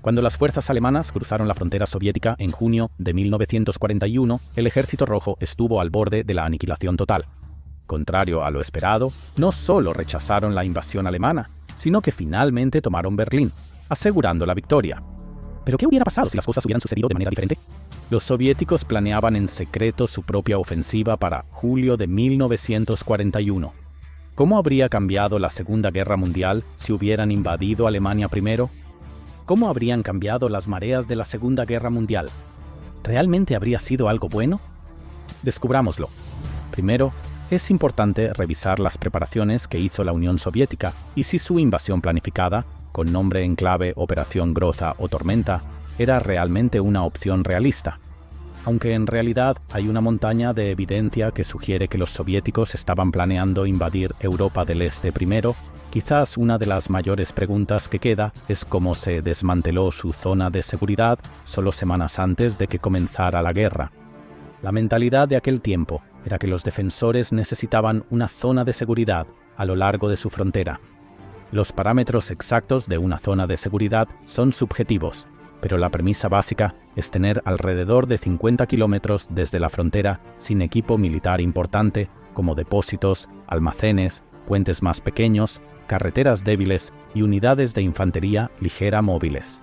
Cuando las fuerzas alemanas cruzaron la frontera soviética en junio de 1941, el Ejército Rojo estuvo al borde de la aniquilación total. Contrario a lo esperado, no solo rechazaron la invasión alemana, sino que finalmente tomaron Berlín, asegurando la victoria. ¿Pero qué hubiera pasado si las cosas hubieran sucedido de manera diferente? Los soviéticos planeaban en secreto su propia ofensiva para julio de 1941. ¿Cómo habría cambiado la Segunda Guerra Mundial si hubieran invadido Alemania primero? ¿Cómo habrían cambiado las mareas de la Segunda Guerra Mundial? ¿Realmente habría sido algo bueno? Descubrámoslo. Primero, es importante revisar las preparaciones que hizo la Unión Soviética y si su invasión planificada, con nombre en clave Operación Groza o Tormenta, era realmente una opción realista. Aunque en realidad hay una montaña de evidencia que sugiere que los soviéticos estaban planeando invadir Europa del Este primero, quizás una de las mayores preguntas que queda es cómo se desmanteló su zona de seguridad solo semanas antes de que comenzara la guerra. La mentalidad de aquel tiempo era que los defensores necesitaban una zona de seguridad a lo largo de su frontera. Los parámetros exactos de una zona de seguridad son subjetivos, pero la premisa básica es tener alrededor de 50 kilómetros desde la frontera sin equipo militar importante como depósitos, almacenes, puentes más pequeños, carreteras débiles y unidades de infantería ligera móviles.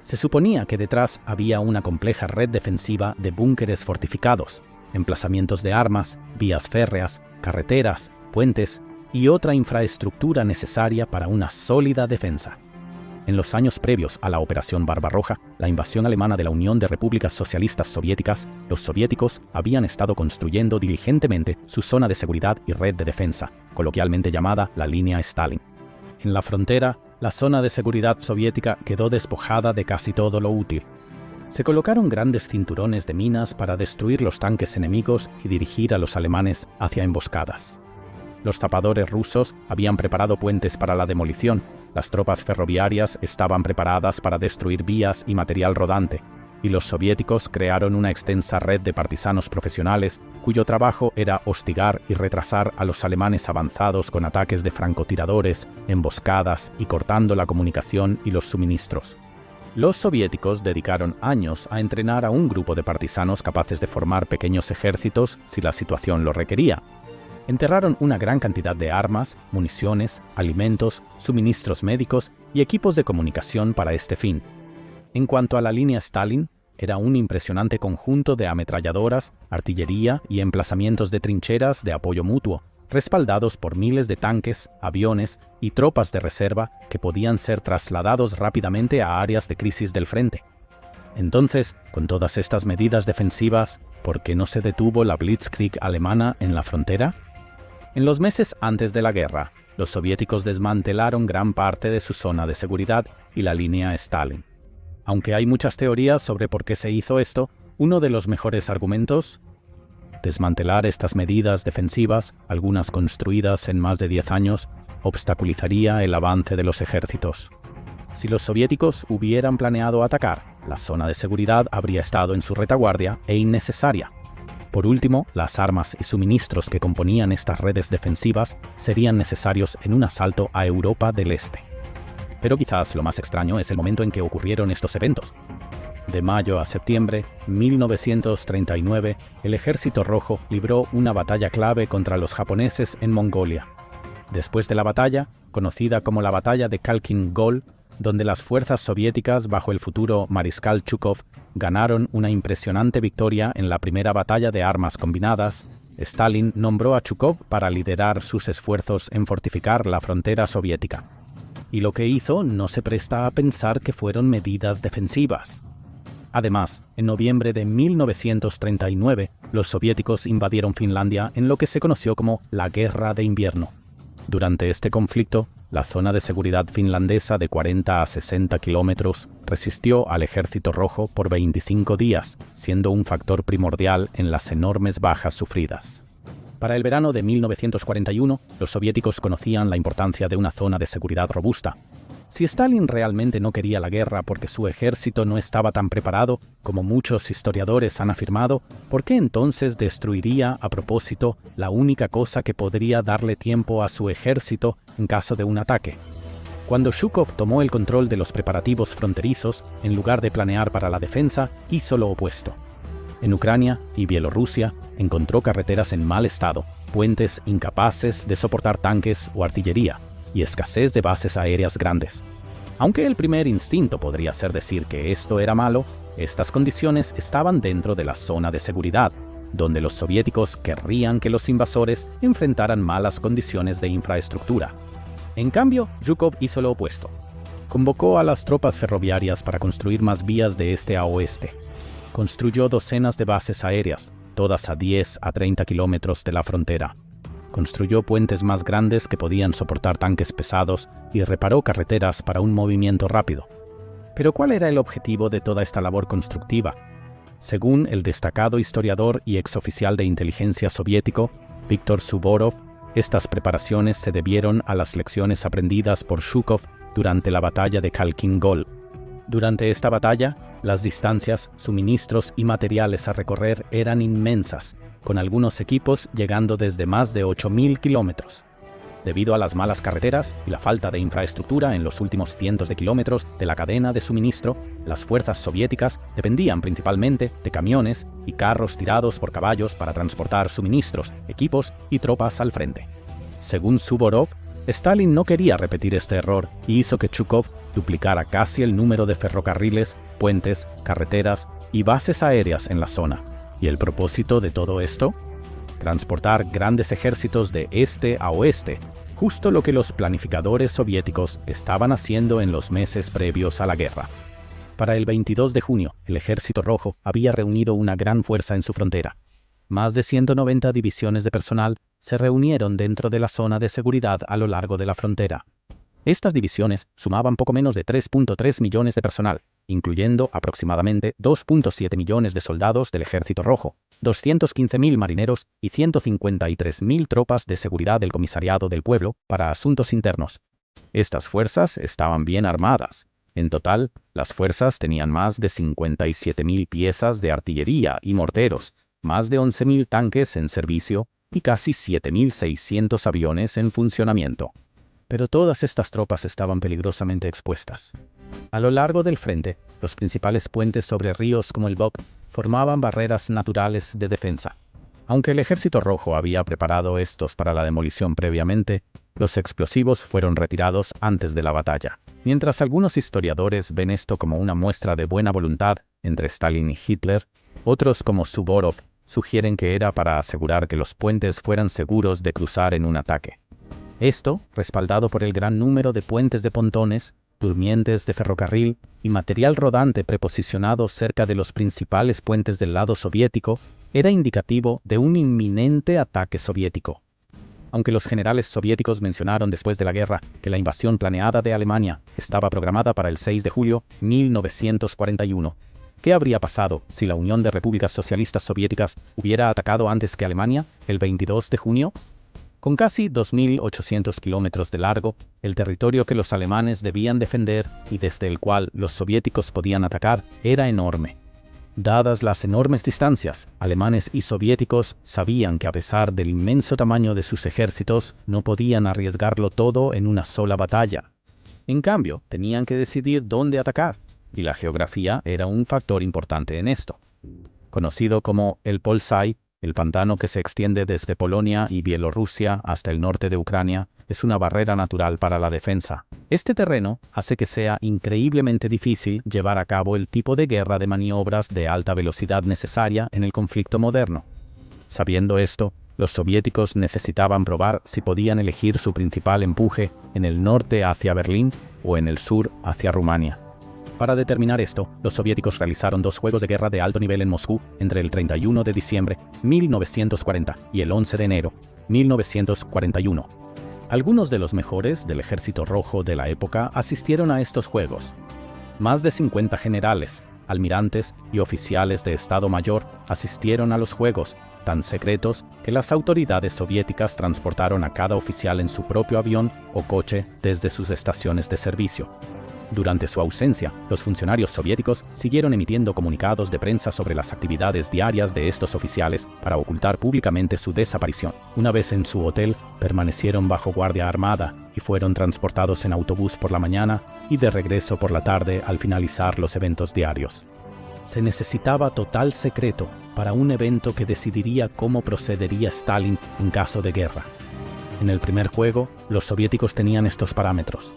Se suponía que detrás había una compleja red defensiva de búnkeres fortificados, emplazamientos de armas, vías férreas, carreteras, puentes y otra infraestructura necesaria para una sólida defensa. En los años previos a la Operación Barbarroja, la invasión alemana de la Unión de Repúblicas Socialistas Soviéticas, los soviéticos habían estado construyendo diligentemente su zona de seguridad y red de defensa, coloquialmente llamada la línea Stalin. En la frontera, la zona de seguridad soviética quedó despojada de casi todo lo útil. Se colocaron grandes cinturones de minas para destruir los tanques enemigos y dirigir a los alemanes hacia emboscadas. Los zapadores rusos habían preparado puentes para la demolición, las tropas ferroviarias estaban preparadas para destruir vías y material rodante, y los soviéticos crearon una extensa red de partisanos profesionales cuyo trabajo era hostigar y retrasar a los alemanes avanzados con ataques de francotiradores, emboscadas y cortando la comunicación y los suministros. Los soviéticos dedicaron años a entrenar a un grupo de partisanos capaces de formar pequeños ejércitos si la situación lo requería. Enterraron una gran cantidad de armas, municiones, alimentos, suministros médicos y equipos de comunicación para este fin. En cuanto a la línea Stalin, era un impresionante conjunto de ametralladoras, artillería y emplazamientos de trincheras de apoyo mutuo, respaldados por miles de tanques, aviones y tropas de reserva que podían ser trasladados rápidamente a áreas de crisis del frente. Entonces, con todas estas medidas defensivas, ¿por qué no se detuvo la Blitzkrieg alemana en la frontera? En los meses antes de la guerra, los soviéticos desmantelaron gran parte de su zona de seguridad y la línea Stalin. Aunque hay muchas teorías sobre por qué se hizo esto, uno de los mejores argumentos: desmantelar estas medidas defensivas, algunas construidas en más de 10 años, obstaculizaría el avance de los ejércitos. Si los soviéticos hubieran planeado atacar, la zona de seguridad habría estado en su retaguardia e innecesaria. Por último, las armas y suministros que componían estas redes defensivas serían necesarios en un asalto a Europa del Este. Pero quizás lo más extraño es el momento en que ocurrieron estos eventos. De mayo a septiembre de 1939, el Ejército Rojo libró una batalla clave contra los japoneses en Mongolia. Después de la batalla, conocida como la Batalla de Khalkhin Gol, donde las fuerzas soviéticas bajo el futuro mariscal Chukov ganaron una impresionante victoria en la primera batalla de armas combinadas, Stalin nombró a Chukov para liderar sus esfuerzos en fortificar la frontera soviética. Y lo que hizo no se presta a pensar que fueron medidas defensivas. Además, en noviembre de 1939, los soviéticos invadieron Finlandia en lo que se conoció como la Guerra de Invierno. Durante este conflicto, la zona de seguridad finlandesa de 40 a 60 kilómetros resistió al Ejército Rojo por 25 días, siendo un factor primordial en las enormes bajas sufridas. Para el verano de 1941, los soviéticos conocían la importancia de una zona de seguridad robusta. Si Stalin realmente no quería la guerra porque su ejército no estaba tan preparado, como muchos historiadores han afirmado, ¿por qué entonces destruiría a propósito la única cosa que podría darle tiempo a su ejército en caso de un ataque? Cuando Zhukov tomó el control de los preparativos fronterizos, en lugar de planear para la defensa, hizo lo opuesto. En Ucrania y Bielorrusia encontró carreteras en mal estado, puentes incapaces de soportar tanques o artillería, y escasez de bases aéreas grandes. Aunque el primer instinto podría ser decir que esto era malo, estas condiciones estaban dentro de la zona de seguridad, donde los soviéticos querrían que los invasores enfrentaran malas condiciones de infraestructura. En cambio, Zhukov hizo lo opuesto. Convocó a las tropas ferroviarias para construir más vías de este a oeste. Construyó docenas de bases aéreas, todas a 10 a 30 kilómetros de la frontera. Construyó puentes más grandes que podían soportar tanques pesados y reparó carreteras para un movimiento rápido. Pero ¿cuál era el objetivo de toda esta labor constructiva? Según el destacado historiador y exoficial de inteligencia soviético, Viktor Suvorov, estas preparaciones se debieron a las lecciones aprendidas por Zhukov durante la batalla de Khalkhin Gol. Durante esta batalla, las distancias, suministros y materiales a recorrer eran inmensas, con algunos equipos llegando desde más de 8.000 kilómetros. Debido a las malas carreteras y la falta de infraestructura en los últimos cientos de kilómetros de la cadena de suministro, las fuerzas soviéticas dependían principalmente de camiones y carros tirados por caballos para transportar suministros, equipos y tropas al frente. Según Suvorov, Stalin no quería repetir este error y hizo que Zhukov duplicara casi el número de ferrocarriles, puentes, carreteras y bases aéreas en la zona. ¿Y el propósito de todo esto? Transportar grandes ejércitos de este a oeste, justo lo que los planificadores soviéticos estaban haciendo en los meses previos a la guerra. Para el 22 de junio, el Ejército Rojo había reunido una gran fuerza en su frontera. Más de 190 divisiones de personal se reunieron dentro de la zona de seguridad a lo largo de la frontera. Estas divisiones sumaban poco menos de 3.3 millones de personal, incluyendo aproximadamente 2.7 millones de soldados del Ejército Rojo, 215.000 marineros y 153.000 tropas de seguridad del Comisariado del Pueblo para Asuntos Internos. Estas fuerzas estaban bien armadas. En total, las fuerzas tenían más de 57.000 piezas de artillería y morteros, más de 11.000 tanques en servicio y casi 7.600 aviones en funcionamiento. Pero todas estas tropas estaban peligrosamente expuestas. A lo largo del frente, los principales puentes sobre ríos como el Bug formaban barreras naturales de defensa. Aunque el Ejército Rojo había preparado estos para la demolición previamente, los explosivos fueron retirados antes de la batalla. Mientras algunos historiadores ven esto como una muestra de buena voluntad entre Stalin y Hitler, otros como Suvorov sugieren que era para asegurar que los puentes fueran seguros de cruzar en un ataque. Esto, respaldado por el gran número de puentes de pontones, durmientes de ferrocarril y material rodante preposicionado cerca de los principales puentes del lado soviético, era indicativo de un inminente ataque soviético. Aunque los generales soviéticos mencionaron después de la guerra que la invasión planeada de Alemania estaba programada para el 6 de julio de 1941, ¿qué habría pasado si la Unión de Repúblicas Socialistas Soviéticas hubiera atacado antes que Alemania, el 22 de junio? Con casi 2.800 kilómetros de largo, el territorio que los alemanes debían defender y desde el cual los soviéticos podían atacar era enorme. Dadas las enormes distancias, alemanes y soviéticos sabían que a pesar del inmenso tamaño de sus ejércitos, no podían arriesgarlo todo en una sola batalla. En cambio, tenían que decidir dónde atacar, y la geografía era un factor importante en esto. Conocido como el Polsai, el pantano que se extiende desde Polonia y Bielorrusia hasta el norte de Ucrania es una barrera natural para la defensa. Este terreno hace que sea increíblemente difícil llevar a cabo el tipo de guerra de maniobras de alta velocidad necesaria en el conflicto moderno. Sabiendo esto, los soviéticos necesitaban probar si podían elegir su principal empuje en el norte hacia Berlín o en el sur hacia Rumania. Para determinar esto, los soviéticos realizaron 2 juegos de guerra de alto nivel en Moscú entre el 31 de diciembre de 1940 y el 11 de enero de 1941. Algunos de los mejores del Ejército Rojo de la época asistieron a estos juegos. Más de 50 generales, almirantes y oficiales de Estado Mayor asistieron a los juegos, tan secretos que las autoridades soviéticas transportaron a cada oficial en su propio avión o coche desde sus estaciones de servicio. Durante su ausencia, los funcionarios soviéticos siguieron emitiendo comunicados de prensa sobre las actividades diarias de estos oficiales para ocultar públicamente su desaparición. Una vez en su hotel, permanecieron bajo guardia armada y fueron transportados en autobús por la mañana y de regreso por la tarde al finalizar los eventos diarios. Se necesitaba total secreto para un evento que decidiría cómo procedería Stalin en caso de guerra. En el primer juego, los soviéticos tenían estos parámetros.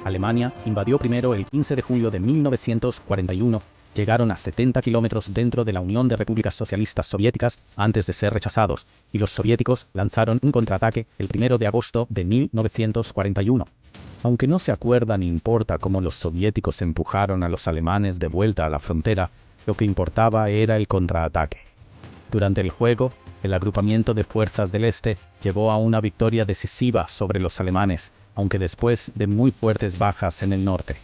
Alemania invadió primero el 15 de julio de 1941, llegaron a 70 kilómetros dentro de la Unión de Repúblicas Socialistas Soviéticas antes de ser rechazados, y los soviéticos lanzaron un contraataque el 1 de agosto de 1941. Aunque no se acuerda ni importa cómo los soviéticos empujaron a los alemanes de vuelta a la frontera, lo que importaba era el contraataque. Durante el juego, el agrupamiento de fuerzas del Este llevó a una victoria decisiva sobre los alemanes, aunque después de muy fuertes bajas en el norte.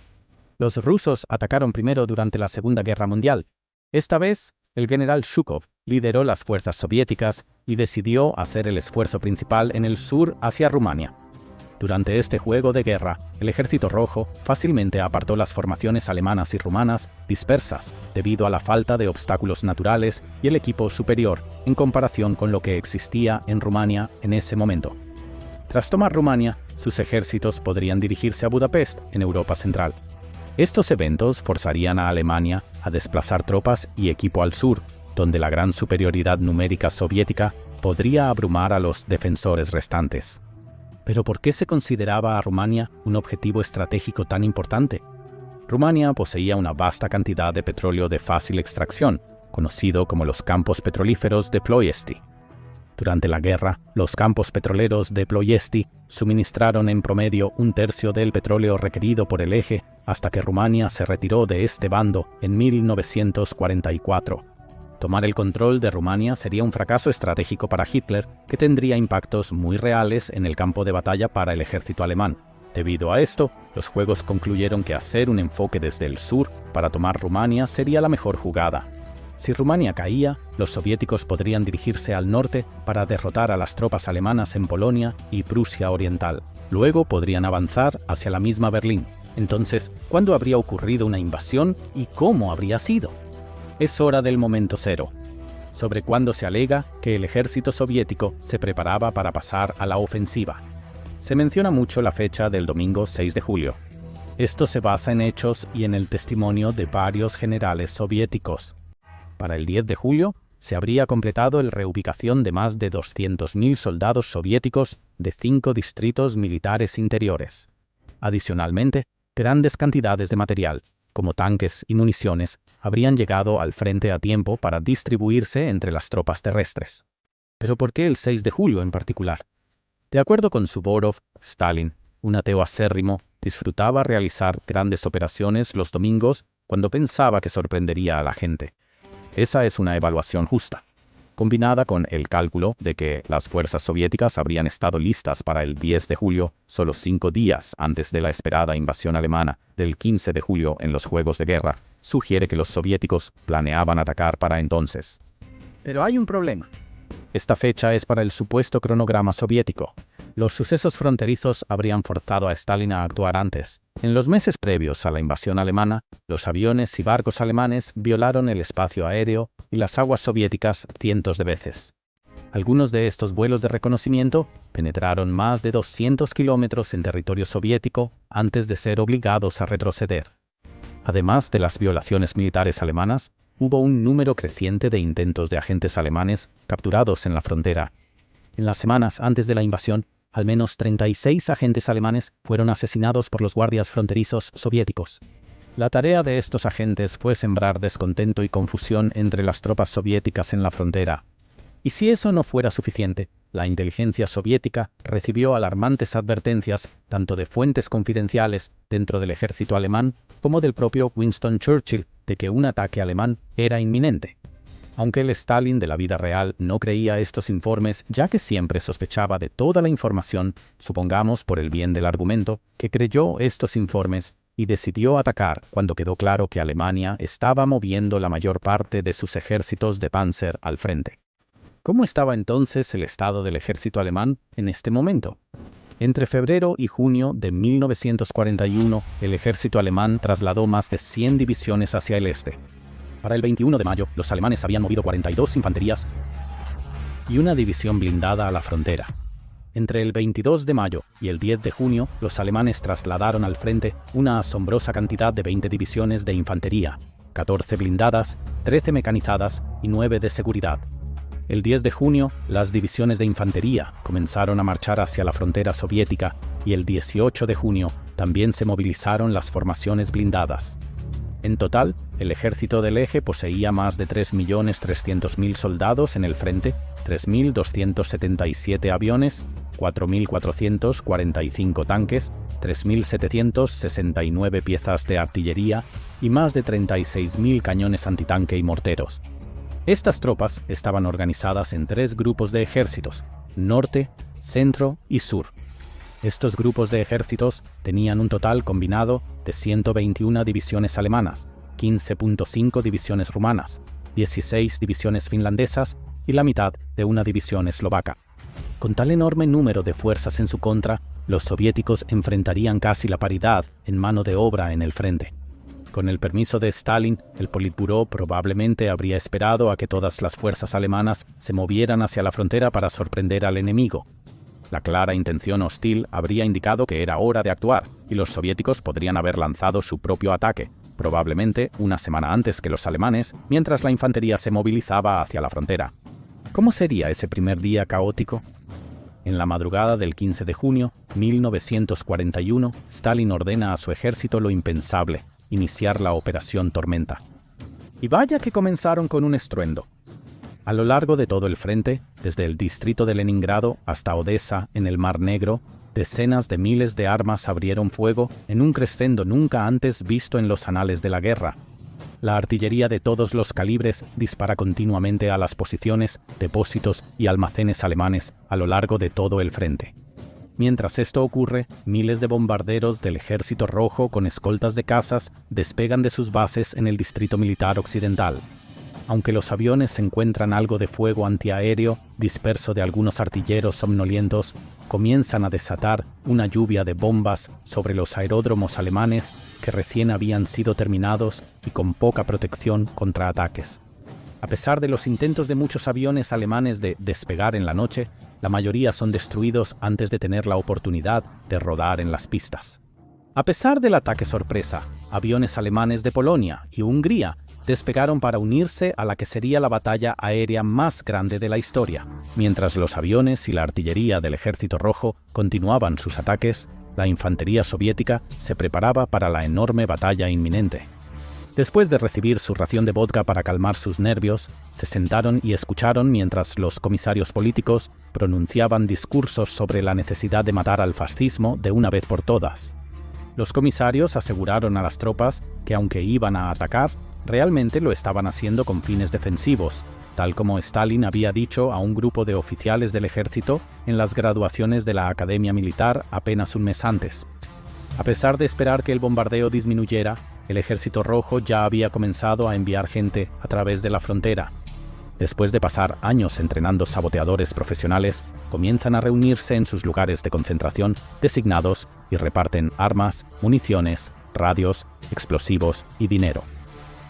Los rusos atacaron primero durante la Segunda Guerra Mundial. Esta vez, el general Zhukov lideró las fuerzas soviéticas y decidió hacer el esfuerzo principal en el sur hacia Rumania. Durante este juego de guerra, el Ejército Rojo fácilmente apartó las formaciones alemanas y rumanas dispersas debido a la falta de obstáculos naturales y el equipo superior en comparación con lo que existía en Rumania en ese momento. Tras tomar Rumania, sus ejércitos podrían dirigirse a Budapest, en Europa Central. Estos eventos forzarían a Alemania a desplazar tropas y equipo al sur, donde la gran superioridad numérica soviética podría abrumar a los defensores restantes. ¿Pero por qué se consideraba a Rumania un objetivo estratégico tan importante? Rumania poseía una vasta cantidad de petróleo de fácil extracción, conocido como los campos petrolíferos de Ploiesti. Durante la guerra, los campos petroleros de Ploiesti suministraron en promedio un tercio del petróleo requerido por el eje hasta que Rumania se retiró de este bando en 1944. Tomar el control de Rumania sería un fracaso estratégico para Hitler que tendría impactos muy reales en el campo de batalla para el ejército alemán. Debido a esto, los juegos concluyeron que hacer un enfoque desde el sur para tomar Rumania sería la mejor jugada. Si Rumania caía, los soviéticos podrían dirigirse al norte para derrotar a las tropas alemanas en Polonia y Prusia Oriental. Luego podrían avanzar hacia la misma Berlín. Entonces, ¿cuándo habría ocurrido una invasión y cómo habría sido? Es hora del momento cero, sobre cuándo se alega que el ejército soviético se preparaba para pasar a la ofensiva. Se menciona mucho la fecha del domingo 6 de julio. Esto se basa en hechos y en el testimonio de varios generales soviéticos. Para el 10 de julio, se habría completado la reubicación de más de 200.000 soldados soviéticos de 5 distritos militares interiores. Adicionalmente, grandes cantidades de material, como tanques y municiones, habrían llegado al frente a tiempo para distribuirse entre las tropas terrestres. ¿Pero por qué el 6 de julio en particular? De acuerdo con Suvorov, Stalin, un ateo acérrimo, disfrutaba realizar grandes operaciones los domingos cuando pensaba que sorprendería a la gente. Esa es una evaluación justa, combinada con el cálculo de que las fuerzas soviéticas habrían estado listas para el 10 de julio, solo 5 días antes de la esperada invasión alemana del 15 de julio en los Juegos de Guerra, sugiere que los soviéticos planeaban atacar para entonces. Pero hay un problema. Esta fecha es para el supuesto cronograma soviético. Los sucesos fronterizos habrían forzado a Stalin a actuar antes. En los meses previos a la invasión alemana, los aviones y barcos alemanes violaron el espacio aéreo y las aguas soviéticas cientos de veces. Algunos de estos vuelos de reconocimiento penetraron más de 200 kilómetros en territorio soviético antes de ser obligados a retroceder. Además de las violaciones militares alemanas, hubo un número creciente de intentos de agentes alemanes capturados en la frontera. En las semanas antes de la invasión, al menos 36 agentes alemanes fueron asesinados por los guardias fronterizos soviéticos. La tarea de estos agentes fue sembrar descontento y confusión entre las tropas soviéticas en la frontera. Y si eso no fuera suficiente, la inteligencia soviética recibió alarmantes advertencias tanto de fuentes confidenciales dentro del ejército alemán como del propio Winston Churchill de que un ataque alemán era inminente. Aunque el Stalin de la vida real no creía estos informes, ya que siempre sospechaba de toda la información, supongamos por el bien del argumento, que creyó estos informes y decidió atacar cuando quedó claro que Alemania estaba moviendo la mayor parte de sus ejércitos de Panzer al frente. ¿Cómo estaba entonces el estado del ejército alemán en este momento? Entre febrero y junio de 1941, el ejército alemán trasladó más de 100 divisiones hacia el este. Para el 21 de mayo, los alemanes habían movido 42 infanterías y una división blindada a la frontera. Entre el 22 de mayo y el 10 de junio, los alemanes trasladaron al frente una asombrosa cantidad de 20 divisiones de infantería, 14 blindadas, 13 mecanizadas y 9 de seguridad. El 10 de junio, las divisiones de infantería comenzaron a marchar hacia la frontera soviética y el 18 de junio también se movilizaron las formaciones blindadas. En total, el ejército del eje poseía más de 3.300.000 soldados en el frente, 3.277 aviones, 4.445 tanques, 3.769 piezas de artillería y más de 36.000 cañones antitanque y morteros. Estas tropas estaban organizadas en 3 grupos de ejércitos: norte, centro y sur. Estos grupos de ejércitos tenían un total combinado de 121 divisiones alemanas, 15.5 divisiones rumanas, 16 divisiones finlandesas y la mitad de una división eslovaca. Con tal enorme número de fuerzas en su contra, los soviéticos enfrentarían casi la paridad en mano de obra en el frente. Con el permiso de Stalin, el Politburó probablemente habría esperado a que todas las fuerzas alemanas se movieran hacia la frontera para sorprender al enemigo. La clara intención hostil habría indicado que era hora de actuar, y los soviéticos podrían haber lanzado su propio ataque, probablemente una semana antes que los alemanes, mientras la infantería se movilizaba hacia la frontera. ¿Cómo sería ese primer día caótico? En la madrugada del 15 de junio de 1941, Stalin ordena a su ejército lo impensable: iniciar la Operación Tormenta. Y vaya que comenzaron con un estruendo. A lo largo de todo el frente, desde el distrito de Leningrado hasta Odessa, en el Mar Negro, decenas de miles de armas abrieron fuego en un crescendo nunca antes visto en los anales de la guerra. La artillería de todos los calibres dispara continuamente a las posiciones, depósitos y almacenes alemanes a lo largo de todo el frente. Mientras esto ocurre, miles de bombarderos del Ejército Rojo con escoltas de cazas despegan de sus bases en el Distrito Militar Occidental. Aunque los aviones encuentran algo de fuego antiaéreo disperso de algunos artilleros somnolientos, comienzan a desatar una lluvia de bombas sobre los aeródromos alemanes que recién habían sido terminados y con poca protección contra ataques. A pesar de los intentos de muchos aviones alemanes de despegar en la noche, la mayoría son destruidos antes de tener la oportunidad de rodar en las pistas. A pesar del ataque sorpresa, aviones alemanes de Polonia y Hungría despegaron para unirse a la que sería la batalla aérea más grande de la historia. Mientras los aviones y la artillería del Ejército Rojo continuaban sus ataques, la infantería soviética se preparaba para la enorme batalla inminente. Después de recibir su ración de vodka para calmar sus nervios, se sentaron y escucharon mientras los comisarios políticos pronunciaban discursos sobre la necesidad de matar al fascismo de una vez por todas. Los comisarios aseguraron a las tropas que aunque iban a atacar, realmente lo estaban haciendo con fines defensivos, tal como Stalin había dicho a un grupo de oficiales del ejército en las graduaciones de la Academia Militar apenas un mes antes. A pesar de esperar que el bombardeo disminuyera, el Ejército Rojo ya había comenzado a enviar gente a través de la frontera. Después de pasar años entrenando saboteadores profesionales, comienzan a reunirse en sus lugares de concentración designados y reparten armas, municiones, radios, explosivos y dinero.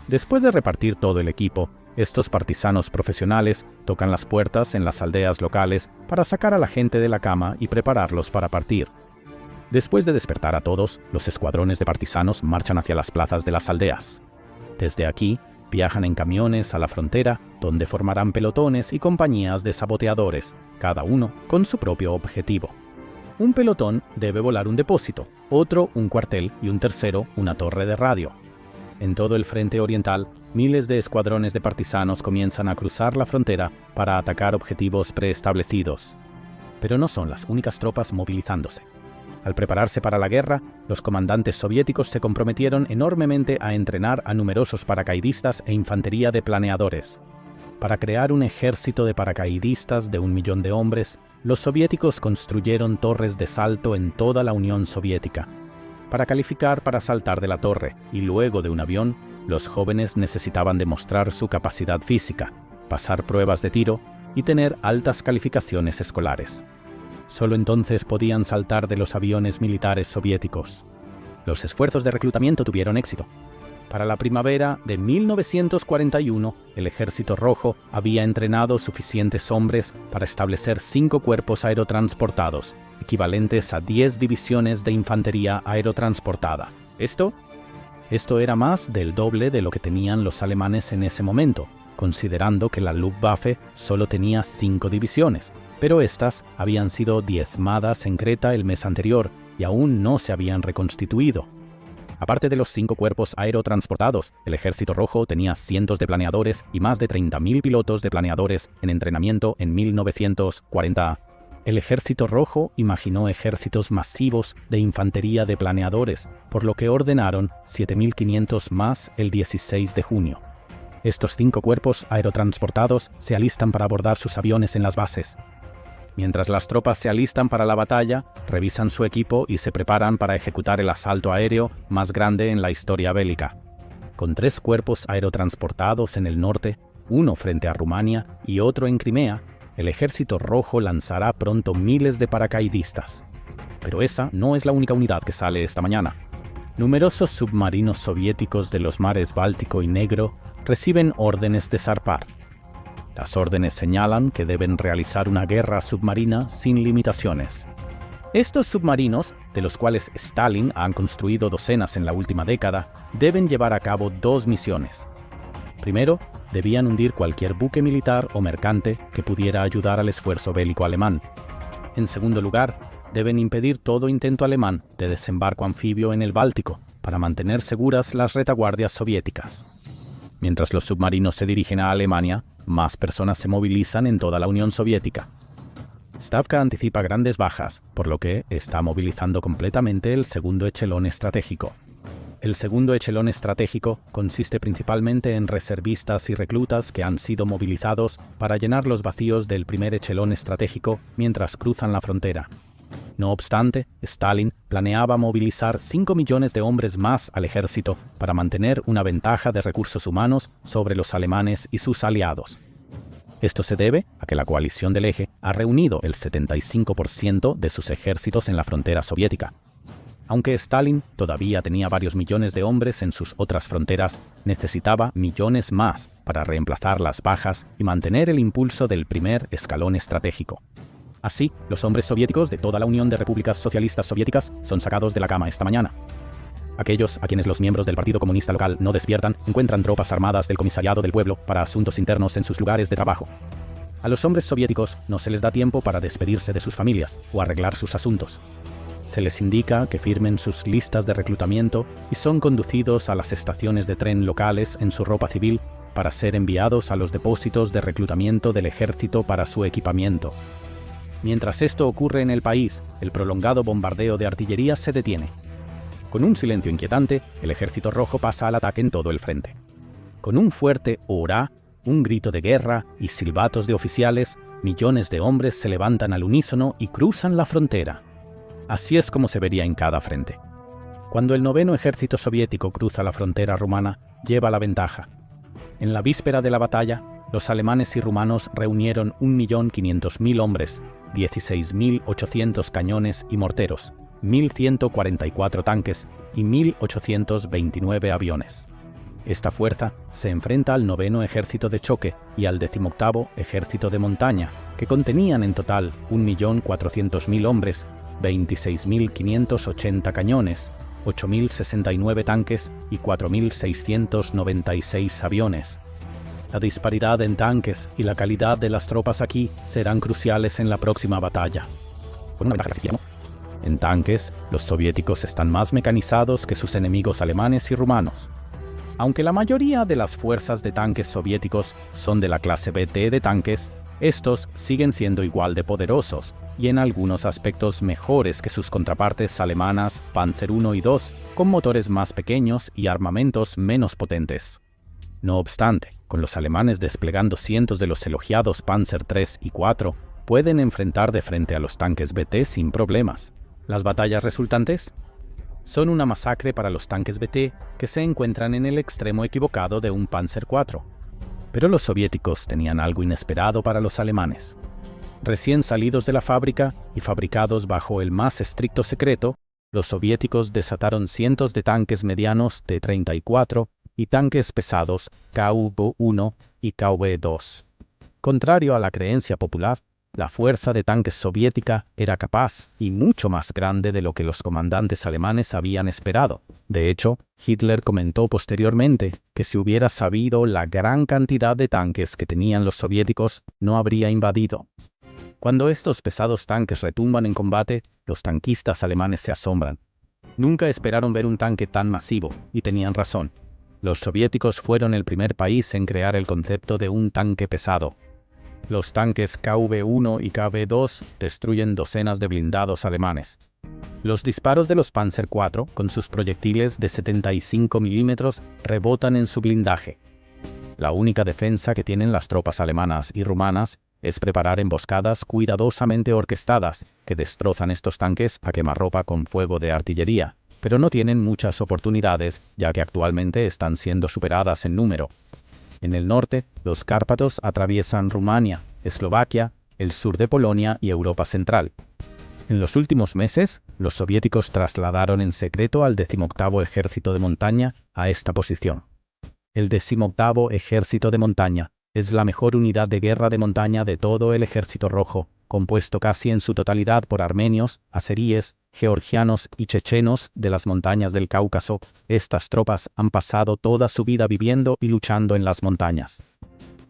Después de repartir todo el equipo, estos partisanos profesionales tocan las puertas en las aldeas locales para sacar a la gente de la cama y prepararlos para partir. Después de despertar a todos, los escuadrones de partisanos marchan hacia las plazas de las aldeas. Desde aquí, viajan en camiones a la frontera, donde formarán pelotones y compañías de saboteadores, cada uno con su propio objetivo. Un pelotón debe volar un depósito, otro un cuartel y un tercero una torre de radio. En todo el frente oriental, miles de escuadrones de partisanos comienzan a cruzar la frontera para atacar objetivos preestablecidos. Pero no son las únicas tropas movilizándose. Al prepararse para la guerra, los comandantes soviéticos se comprometieron enormemente a entrenar a numerosos paracaidistas e infantería de planeadores. Para crear un ejército de paracaidistas de 1 millón de hombres, los soviéticos construyeron torres de salto en toda la Unión Soviética. Para calificar para saltar de la torre y luego de un avión, los jóvenes necesitaban demostrar su capacidad física, pasar pruebas de tiro y tener altas calificaciones escolares. Solo entonces podían saltar de los aviones militares soviéticos. Los esfuerzos de reclutamiento tuvieron éxito. Para la primavera de 1941, el Ejército Rojo había entrenado suficientes hombres para establecer 5 cuerpos aerotransportados, equivalentes a 10 divisiones de infantería aerotransportada. Esto era más del doble de lo que tenían los alemanes en ese momento, considerando que la Luftwaffe solo tenía 5 divisiones, pero estas habían sido diezmadas en Creta el mes anterior y aún no se habían reconstituido. Aparte de los 5 cuerpos aerotransportados, el Ejército Rojo tenía cientos de planeadores y más de 30.000 pilotos de planeadores en entrenamiento en 1940. El Ejército Rojo imaginó ejércitos masivos de infantería de planeadores, por lo que ordenaron 7.500 más el 16 de junio. Estos 5 cuerpos aerotransportados se alistan para abordar sus aviones en las bases. Mientras las tropas se alistan para la batalla, revisan su equipo y se preparan para ejecutar el asalto aéreo más grande en la historia bélica. Con 3 cuerpos aerotransportados en el norte, uno frente a Rumania y otro en Crimea, el Ejército Rojo lanzará pronto miles de paracaidistas. Pero esa no es la única unidad que sale esta mañana. Numerosos submarinos soviéticos de los mares Báltico y Negro reciben órdenes de zarpar. Las órdenes señalan que deben realizar una guerra submarina sin limitaciones. Estos submarinos, de los cuales Stalin ha construido docenas en la última década, deben llevar a cabo 2 misiones. Primero, debían hundir cualquier buque militar o mercante que pudiera ayudar al esfuerzo bélico alemán. En segundo lugar, deben impedir todo intento alemán de desembarco anfibio en el Báltico para mantener seguras las retaguardias soviéticas. Mientras los submarinos se dirigen a Alemania, más personas se movilizan en toda la Unión Soviética. Stavka anticipa grandes bajas, por lo que está movilizando completamente el segundo echelón estratégico. El segundo echelón estratégico consiste principalmente en reservistas y reclutas que han sido movilizados para llenar los vacíos del primer echelón estratégico mientras cruzan la frontera. No obstante, Stalin planeaba movilizar 5 millones de hombres más al ejército para mantener una ventaja de recursos humanos sobre los alemanes y sus aliados. Esto se debe a que la coalición del Eje ha reunido el 75% de sus ejércitos en la frontera soviética. Aunque Stalin todavía tenía varios millones de hombres en sus otras fronteras, necesitaba millones más para reemplazar las bajas y mantener el impulso del primer escalón estratégico. Así, los hombres soviéticos de toda la Unión de Repúblicas Socialistas Soviéticas son sacados de la cama esta mañana. Aquellos a quienes los miembros del Partido Comunista local no despiertan encuentran tropas armadas del Comisariado del Pueblo para asuntos internos en sus lugares de trabajo. A los hombres soviéticos no se les da tiempo para despedirse de sus familias o arreglar sus asuntos. Se les indica que firmen sus listas de reclutamiento y son conducidos a las estaciones de tren locales en su ropa civil para ser enviados a los depósitos de reclutamiento del ejército para su equipamiento. Mientras esto ocurre en el país, el prolongado bombardeo de artillería se detiene. Con un silencio inquietante, el Ejército Rojo pasa al ataque en todo el frente. Con un fuerte hurrá, un grito de guerra y silbatos de oficiales, millones de hombres se levantan al unísono y cruzan la frontera. Así es como se vería en cada frente. Cuando el 9º Ejército Soviético cruza la frontera rumana, lleva la ventaja. En la víspera de la batalla, los alemanes y rumanos reunieron 1.500.000 hombres, 16.800 cañones y morteros, 1.144 tanques y 1.829 aviones. Esta fuerza se enfrenta al 9º Ejército de Choque y al 18º Ejército de Montaña, que contenían en total 1.400.000 hombres, 26.580 cañones, 8.069 tanques y 4.696 aviones. La disparidad en tanques y la calidad de las tropas aquí serán cruciales en la próxima batalla. Con una ventaja decisiva. En tanques, los soviéticos están más mecanizados que sus enemigos alemanes y rumanos. Aunque la mayoría de las fuerzas de tanques soviéticos son de la clase BT de tanques, estos siguen siendo igual de poderosos y en algunos aspectos mejores que sus contrapartes alemanas Panzer I y II, con motores más pequeños y armamentos menos potentes. No obstante, con los alemanes desplegando cientos de los elogiados Panzer III y IV, pueden enfrentar de frente a los tanques BT sin problemas. Las batallas resultantes son una masacre para los tanques BT que se encuentran en el extremo equivocado de un Panzer IV. Pero los soviéticos tenían algo inesperado para los alemanes. Recién salidos de la fábrica y fabricados bajo el más estricto secreto, los soviéticos desataron cientos de tanques medianos T-34 y tanques pesados KV-1 y KV-2. Contrario a la creencia popular, la fuerza de tanques soviética era capaz y mucho más grande de lo que los comandantes alemanes habían esperado. De hecho, Hitler comentó posteriormente que si hubiera sabido la gran cantidad de tanques que tenían los soviéticos, no habría invadido. Cuando estos pesados tanques retumban en combate, los tanquistas alemanes se asombran. Nunca esperaron ver un tanque tan masivo, y tenían razón. Los soviéticos fueron el primer país en crear el concepto de un tanque pesado. Los tanques KV-1 y KV-2 destruyen docenas de blindados alemanes. Los disparos de los Panzer IV, con sus proyectiles de 75 milímetros, rebotan en su blindaje. La única defensa que tienen las tropas alemanas y rumanas es preparar emboscadas cuidadosamente orquestadas que destrozan estos tanques a quemarropa con fuego de artillería, pero no tienen muchas oportunidades ya que actualmente están siendo superadas en número. En el norte, los Cárpatos atraviesan Rumania, Eslovaquia, el sur de Polonia y Europa Central. En los últimos meses, los soviéticos trasladaron en secreto al 18º Ejército de Montaña a esta posición. El 18º Ejército de Montaña es la mejor unidad de guerra de montaña de todo el Ejército Rojo, compuesto casi en su totalidad por armenios, azeríes, georgianos y chechenos de las montañas del Cáucaso. Estas tropas han pasado toda su vida viviendo y luchando en las montañas.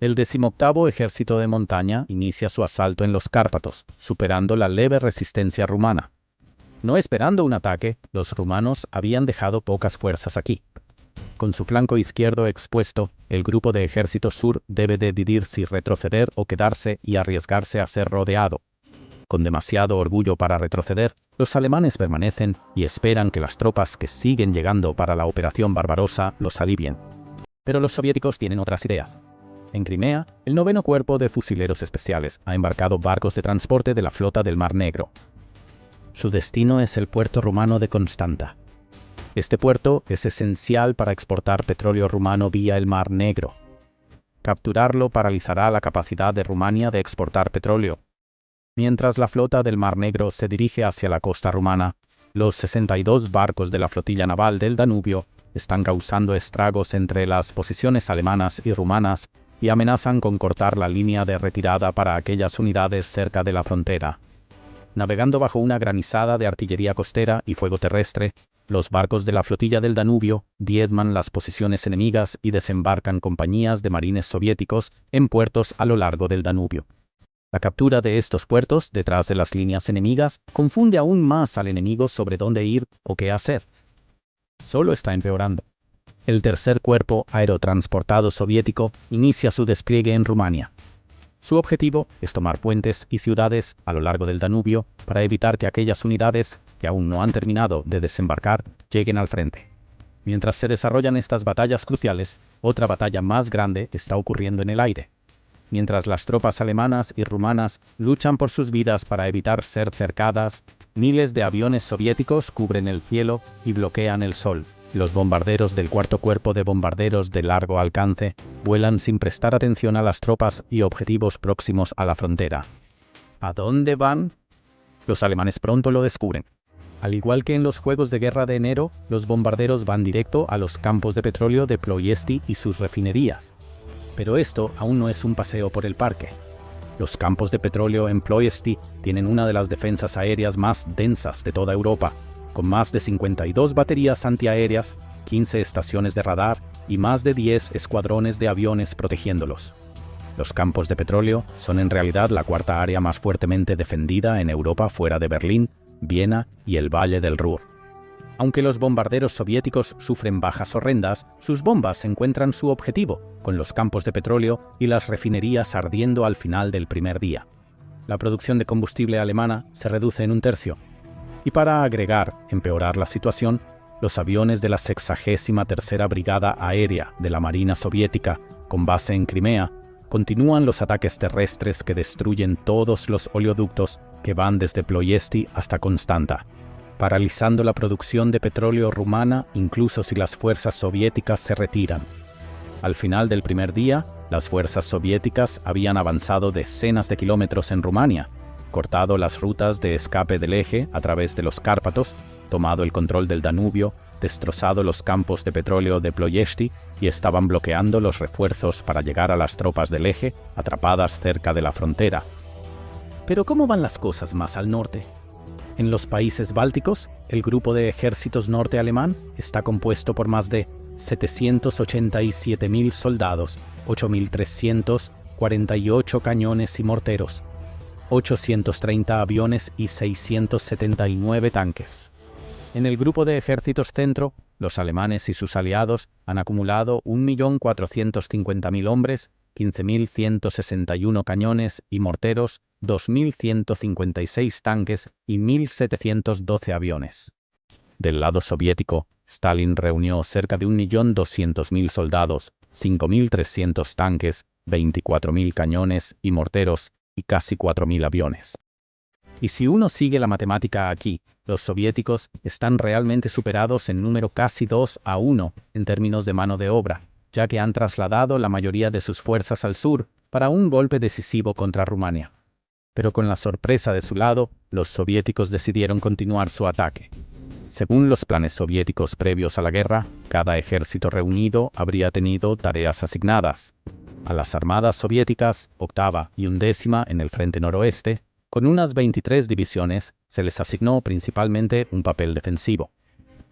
El 18º Ejército de Montaña inicia su asalto en los Cárpatos, superando la leve resistencia rumana. No esperando un ataque, los rumanos habían dejado pocas fuerzas aquí. Con su flanco izquierdo expuesto, el grupo de Ejército Sur debe decidir si retroceder o quedarse y arriesgarse a ser rodeado. Con demasiado orgullo para retroceder, los alemanes permanecen y esperan que las tropas que siguen llegando para la Operación Barbarosa los alivien. Pero los soviéticos tienen otras ideas. En Crimea, el 9º Cuerpo de Fusileros Especiales ha embarcado barcos de transporte de la flota del Mar Negro. Su destino es el puerto rumano de Constanta. Este puerto es esencial para exportar petróleo rumano vía el Mar Negro. Capturarlo paralizará la capacidad de Rumania de exportar petróleo. Mientras la flota del Mar Negro se dirige hacia la costa rumana, los 62 barcos de la flotilla naval del Danubio están causando estragos entre las posiciones alemanas y rumanas y amenazan con cortar la línea de retirada para aquellas unidades cerca de la frontera. Navegando bajo una granizada de artillería costera y fuego terrestre, los barcos de la flotilla del Danubio diezman las posiciones enemigas y desembarcan compañías de marines soviéticos en puertos a lo largo del Danubio. La captura de estos puertos detrás de las líneas enemigas confunde aún más al enemigo sobre dónde ir o qué hacer. Solo está empeorando. El tercer cuerpo aerotransportado soviético inicia su despliegue en Rumania. Su objetivo es tomar puentes y ciudades a lo largo del Danubio para evitar que aquellas unidades que aún no han terminado de desembarcar lleguen al frente. Mientras se desarrollan estas batallas cruciales, otra batalla más grande está ocurriendo en el aire. Mientras las tropas alemanas y rumanas luchan por sus vidas para evitar ser cercadas, miles de aviones soviéticos cubren el cielo y bloquean el sol. Los bombarderos del 4º Cuerpo de Bombarderos de largo alcance vuelan sin prestar atención a las tropas y objetivos próximos a la frontera. ¿A dónde van? Los alemanes pronto lo descubren. Al igual que en los Juegos de Guerra de enero, los bombarderos van directo a los campos de petróleo de Ploiesti y sus refinerías. Pero esto aún no es un paseo por el parque. Los campos de petróleo en Ploiesti tienen una de las defensas aéreas más densas de toda Europa, con más de 52 baterías antiaéreas, 15 estaciones de radar y más de 10 escuadrones de aviones protegiéndolos. Los campos de petróleo son en realidad la cuarta área más fuertemente defendida en Europa fuera de Berlín, Viena y el Valle del Ruhr. Aunque los bombarderos soviéticos sufren bajas horrendas, sus bombas encuentran su objetivo, con los campos de petróleo y las refinerías ardiendo al final del primer día. La producción de combustible alemana se reduce en un tercio. Y para empeorar la situación, los aviones de la 63ª Brigada Aérea de la Marina Soviética, con base en Crimea, continúan los ataques terrestres que destruyen todos los oleoductos que van desde Ploiesti hasta Constanta, paralizando la producción de petróleo rumana incluso si las fuerzas soviéticas se retiran. Al final del primer día, las fuerzas soviéticas habían avanzado decenas de kilómetros en Rumania, cortado las rutas de escape del eje a través de los Cárpatos, tomado el control del Danubio, destrozado los campos de petróleo de Ploiești y estaban bloqueando los refuerzos para llegar a las tropas del eje atrapadas cerca de la frontera. Pero ¿cómo van las cosas más al norte? En los países bálticos, el grupo de ejércitos norte alemán está compuesto por más de 787.000 soldados, 8.348 cañones y morteros, 830 aviones y 679 tanques. En el grupo de ejércitos centro, los alemanes y sus aliados han acumulado 1.450.000 hombres, 15.161 cañones y morteros, 2.156 tanques y 1.712 aviones. Del lado soviético, Stalin reunió cerca de 1.200.000 soldados, 5.300 tanques, 24.000 cañones y morteros y casi 4.000 aviones. Y si uno sigue la matemática aquí, los soviéticos están realmente superados en número casi 2-1 en términos de mano de obra, ya que han trasladado la mayoría de sus fuerzas al sur para un golpe decisivo contra Rumania. Pero con la sorpresa de su lado, los soviéticos decidieron continuar su ataque. Según los planes soviéticos previos a la guerra, cada ejército reunido habría tenido tareas asignadas. A las armadas soviéticas, 8ª y 11ª en el frente noroeste, con unas 23 divisiones, se les asignó principalmente un papel defensivo.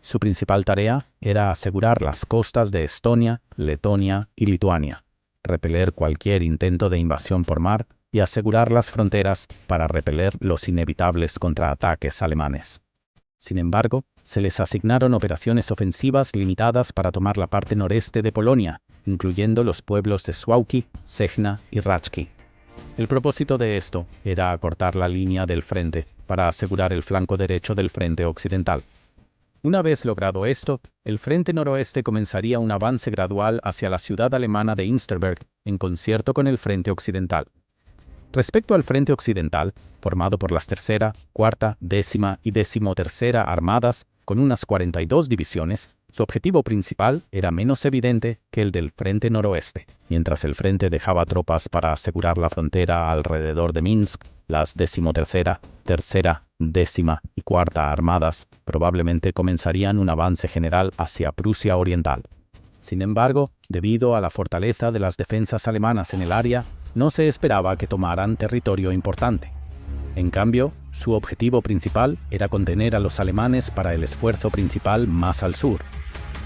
Su principal tarea era asegurar las costas de Estonia, Letonia y Lituania, repeler cualquier intento de invasión por mar y asegurar las fronteras para repeler los inevitables contraataques alemanes. Sin embargo, se les asignaron operaciones ofensivas limitadas para tomar la parte noreste de Polonia, incluyendo los pueblos de Suwałki, Sejna y Racki. El propósito de esto era acortar la línea del frente para asegurar el flanco derecho del frente occidental. Una vez logrado esto, el frente noroeste comenzaría un avance gradual hacia la ciudad alemana de Insterberg en concierto con el frente occidental. Respecto al frente occidental, formado por las 3ª, 4ª, 10ª y 13ª armadas, con unas 42 divisiones, su objetivo principal era menos evidente que el del frente noroeste. Mientras el frente dejaba tropas para asegurar la frontera alrededor de Minsk, las 13ª, 3ª, 10ª y 4ª armadas probablemente comenzarían un avance general hacia Prusia Oriental. Sin embargo, debido a la fortaleza de las defensas alemanas en el área, no se esperaba que tomaran territorio importante. En cambio, su objetivo principal era contener a los alemanes para el esfuerzo principal más al sur.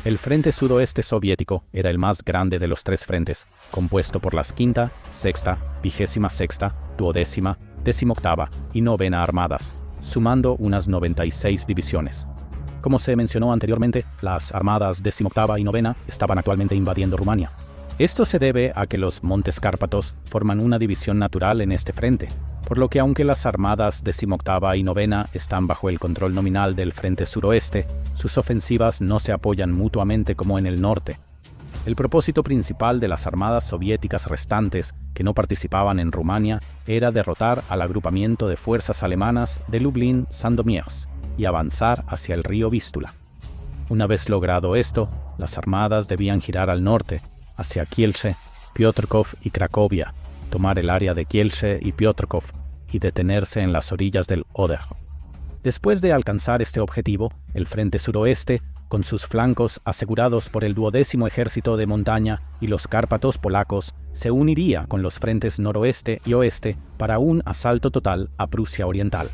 El frente sudoeste soviético era el más grande de los tres frentes, compuesto por las 5ª, 6ª, 26ª, 12ª, 18ª y 9ª armadas, sumando unas 96 divisiones. Como se mencionó anteriormente, las armadas 18ª y 9ª estaban actualmente invadiendo Rumania. Esto se debe a que los Montes Cárpatos forman una división natural en este frente, por lo que aunque las armadas 18ª y 9ª están bajo el control nominal del frente suroeste, sus ofensivas no se apoyan mutuamente como en el norte. El propósito principal de las armadas soviéticas restantes que no participaban en Rumania era derrotar al agrupamiento de fuerzas alemanas de Lublin-Sandomierz y avanzar hacia el río Vístula. Una vez logrado esto, las armadas debían girar al norte, hacia Kielce, Piotrków y Cracovia, tomar el área de Kielce y Piotrków y detenerse en las orillas del Oder. Después de alcanzar este objetivo, el frente suroeste, con sus flancos asegurados por el 12º Ejército de Montaña y los Cárpatos polacos, se uniría con los frentes noroeste y oeste para un asalto total a Prusia Oriental.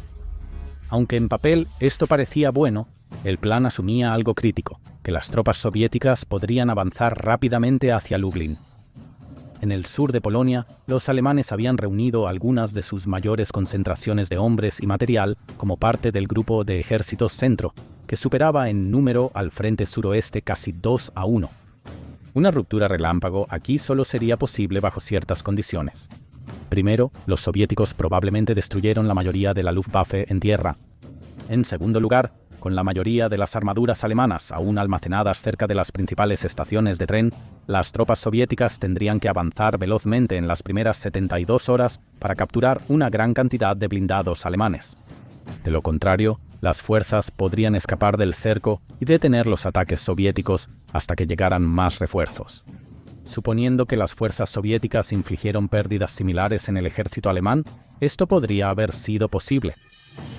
Aunque en papel esto parecía bueno, el plan asumía algo crítico, que las tropas soviéticas podrían avanzar rápidamente hacia Lublin. En el sur de Polonia, los alemanes habían reunido algunas de sus mayores concentraciones de hombres y material como parte del grupo de ejércitos centro, que superaba en número al frente suroeste casi 2-1. Una ruptura relámpago aquí solo sería posible bajo ciertas condiciones. Primero, los soviéticos probablemente destruyeron la mayoría de la Luftwaffe en tierra. En segundo lugar, con la mayoría de las armaduras alemanas aún almacenadas cerca de las principales estaciones de tren, las tropas soviéticas tendrían que avanzar velozmente en las primeras 72 horas para capturar una gran cantidad de blindados alemanes. De lo contrario, las fuerzas podrían escapar del cerco y detener los ataques soviéticos hasta que llegaran más refuerzos. Suponiendo que las fuerzas soviéticas infligieron pérdidas similares en el ejército alemán, esto podría haber sido posible.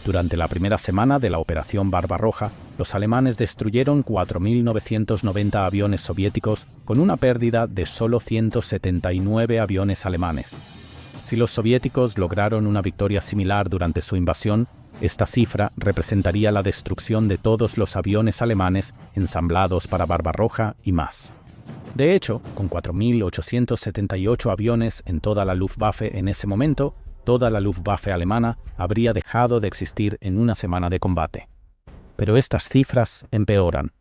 Durante la primera semana de la Operación Barbarroja, los alemanes destruyeron 4.990 aviones soviéticos con una pérdida de solo 179 aviones alemanes. Si los soviéticos lograron una victoria similar durante su invasión, esta cifra representaría la destrucción de todos los aviones alemanes ensamblados para Barbarroja y más. De hecho, con 4.878 aviones en toda la Luftwaffe en ese momento, toda la Luftwaffe alemana habría dejado de existir en una semana de combate. Pero estas cifras empeoran.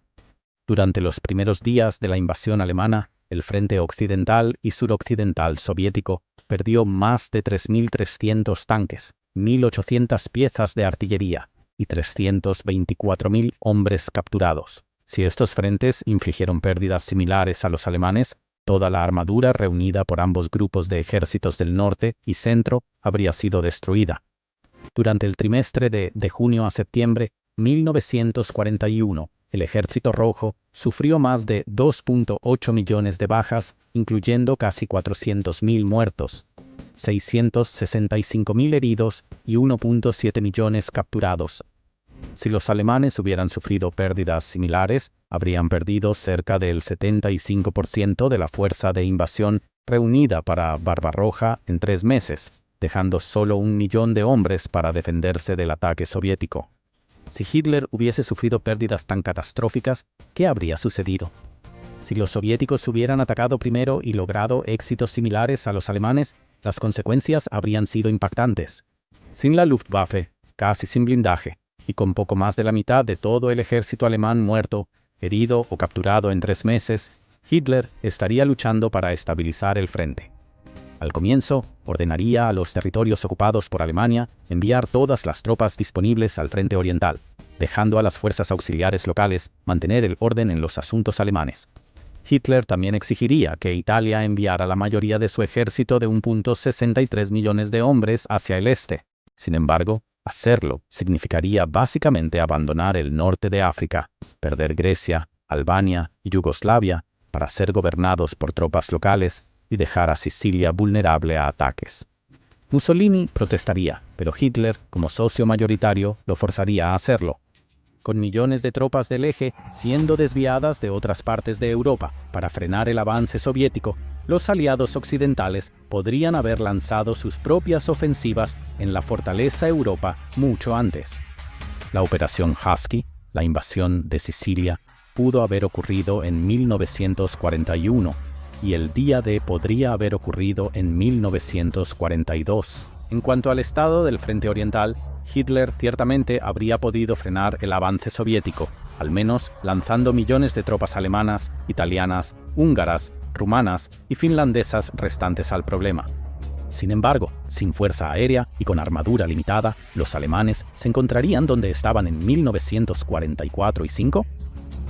Durante los primeros días de la invasión alemana, el frente occidental y suroccidental soviético perdió más de 3.300 tanques, 1.800 piezas de artillería y 324.000 hombres capturados. Si estos frentes infligieron pérdidas similares a los alemanes, toda la armadura reunida por ambos grupos de ejércitos del norte y centro habría sido destruida. Durante el trimestre de junio a septiembre 1941, el Ejército Rojo sufrió más de 2.8 millones de bajas, incluyendo casi 400.000 muertos, 665.000 heridos y 1.7 millones capturados. Si los alemanes hubieran sufrido pérdidas similares, habrían perdido cerca del 75% de la fuerza de invasión reunida para Barbarroja en 3 meses, dejando solo 1 millón de hombres para defenderse del ataque soviético. Si Hitler hubiese sufrido pérdidas tan catastróficas, ¿qué habría sucedido? Si los soviéticos hubieran atacado primero y logrado éxitos similares a los alemanes, las consecuencias habrían sido impactantes. Sin la Luftwaffe, casi sin blindaje, y con poco más de la mitad de todo el ejército alemán muerto, herido o capturado en 3 meses, Hitler estaría luchando para estabilizar el frente. Al comienzo, ordenaría a los territorios ocupados por Alemania enviar todas las tropas disponibles al frente oriental, dejando a las fuerzas auxiliares locales mantener el orden en los asuntos alemanes. Hitler también exigiría que Italia enviara la mayoría de su ejército de 1.63 millones de hombres hacia el este. Sin embargo, hacerlo significaría básicamente abandonar el norte de África, perder Grecia, Albania y Yugoslavia para ser gobernados por tropas locales y dejar a Sicilia vulnerable a ataques. Mussolini protestaría, pero Hitler, como socio mayoritario, lo forzaría a hacerlo. Con millones de tropas del eje siendo desviadas de otras partes de Europa para frenar el avance soviético, los aliados occidentales podrían haber lanzado sus propias ofensivas en la fortaleza Europa mucho antes. La Operación Husky, la invasión de Sicilia, pudo haber ocurrido en 1941 y el día D podría haber ocurrido en 1942. En cuanto al estado del frente oriental, Hitler ciertamente habría podido frenar el avance soviético, al menos lanzando millones de tropas alemanas, italianas, húngaras, rumanas y finlandesas restantes al problema. Sin embargo, sin fuerza aérea y con armadura limitada, ¿los alemanes se encontrarían donde estaban en 1944 y 5?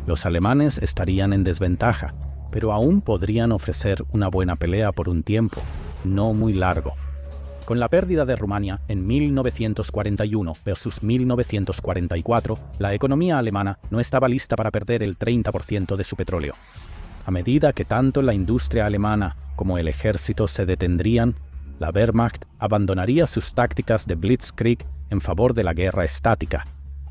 Los alemanes estarían en desventaja, pero aún podrían ofrecer una buena pelea por un tiempo, no muy largo. Con la pérdida de Rumania en 1941 versus 1944, la economía alemana no estaba lista para perder el 30% de su petróleo. A medida que tanto la industria alemana como el ejército se detendrían, la Wehrmacht abandonaría sus tácticas de Blitzkrieg en favor de la guerra estática.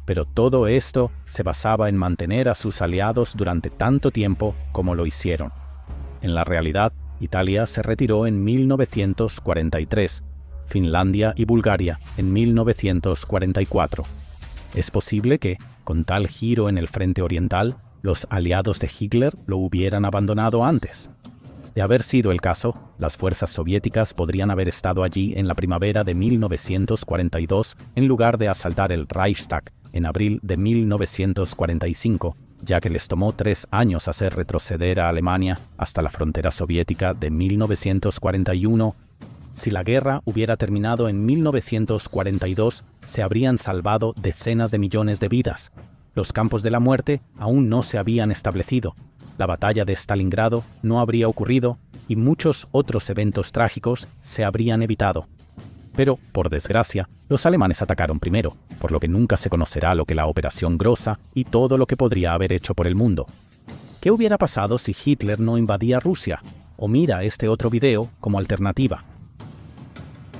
Pero todo esto se basaba en mantener a sus aliados durante tanto tiempo como lo hicieron. En la realidad, Italia se retiró en 1943, Finlandia y Bulgaria en 1944. Es posible que, con tal giro en el frente oriental, los aliados de Hitler lo hubieran abandonado antes. De haber sido el caso, las fuerzas soviéticas podrían haber estado allí en la primavera de 1942 en lugar de asaltar el Reichstag en abril de 1945, ya que les tomó 3 años hacer retroceder a Alemania hasta la frontera soviética de 1941. Si la guerra hubiera terminado en 1942, se habrían salvado decenas de millones de vidas. Los campos de la muerte aún no se habían establecido. La batalla de Stalingrado no habría ocurrido y muchos otros eventos trágicos se habrían evitado. Pero, por desgracia, los alemanes atacaron primero, por lo que nunca se conocerá lo que la Operación Groza y todo lo que podría haber hecho por el mundo. ¿Qué hubiera pasado si Hitler no invadía Rusia? o mira este otro video como alternativa.